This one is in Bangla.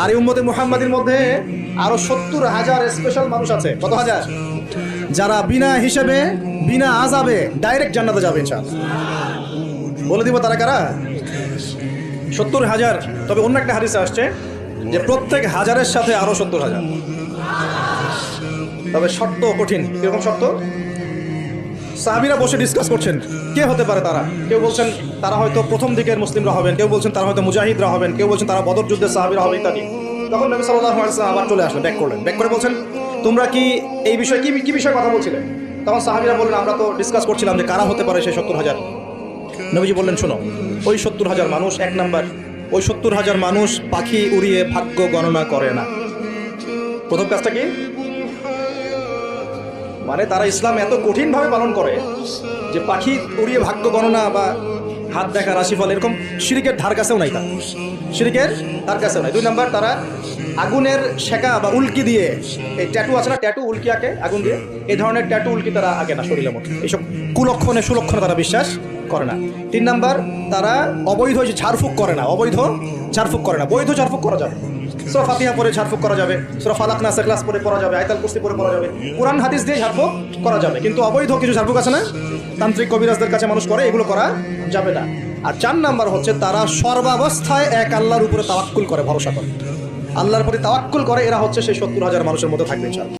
আর এই উম্মতে মুহাম্মাদির মধ্যে আরো 70,000 স্পেশাল মানুষ আছে। কত হাজার? যারা বিনা হিসেবে বিনা আযাবে ডাইরেক্ট জান্নাতে যাবে ইনশাআল্লাহ। বলে দিব তারা কারা? 70,000। তবে অন্য একটা হাদিসে আসছে যে প্রত্যেক হাজারের সাথে আরো 70,000। তবে শর্ত কঠিন। কিরকম শর্ত? সাহাবীরা বসে ডিসকাস করছেন কে হতে পারে তারা। কেউ বলছেন তারা হয়তো প্রথম দিকের মুসলিমরা হবেন, কেউ বলছেন তারা হয়তো মুজাহিদরা হবেন, কেউ বলছেন তারা বদর যুদ্ধের সাহাবীরা হবে ইত্যাদি। তখন নবী সাল্লাল্লাহু আলাইহি ওয়াসাল্লাম আবার চলে আসলেন, ব্যাক করলেন। ব্যাক করে বলছেন তোমরা কি এই বিষয়ে কি বিষয়ে কথা বলছিলে? তখন সাহাবীরা বললেন আমরা তো ডিসকাস করছিলাম যে কারা হতে পারে সেই 70,000। নবীজি বললেন শোনো, ওই 70,000 মানুষ, এক নাম্বার, ওই 70,000 মানুষ পাখি উড়িয়ে ভাগ্য গণনা করে না। প্রথম কাজটা কি? মানে তারা ইসলাম এত কঠিনভাবে পালন করে যে পাখি উড়িয়ে ভাগ্য গণনা বা হাত দেখা রাশিফল এরকম শিরকের ধার কাছেও নাই। তার শিরকের ধার কাছেও নাই। দুই নাম্বার, তারা আগুনের শেখা বা উল্কি দিয়ে, এই ট্যাটু আছে না, ট্যাটু উল্কি আঁকে আগুন দিয়ে, এই ধরনের ট্যাটু উল্কি তারা আঁকে না শরীরের মধ্যে। এইসব কুলক্ষণে সুলক্ষণে তারা বিশ্বাস করে না। তিন নাম্বার, তারা অবৈধ ঝাড়ফুঁক করে না। অবৈধ ঝাড়ফুঁক করে না। বৈধ ঝাড়ফুঁক করা যাবে। সূরা ফাতিহা পড়ে ঝাড়ফুঁক করা যাবে, সূরা ফালাক নাস ইখলাস পড়ে পড়া যাবে, আয়াতুল কুরসি পড়ে পড়া যাবে, কুরআন হাদিস দিয়ে ঝাড়ফুঁক করা যাবে। কিন্তু অবৈধ কিছু ঝাড়ফুঁক আছে না, তান্ত্রিক কবিরাজদের কাছে মানুষ করে, এগুলো করা যাবে না। আর 4 নাম্বার হচ্ছে তারা সর্বাবস্থায় এক আল্লাহর উপরে তাওয়াক্কুল করে, ভরসা করে, আল্লাহর প্রতি তাওয়াক্কুল করে। এরা হচ্ছে সেই 70,000 মানুষের মধ্যে থাকবে ইনশাআল্লাহ।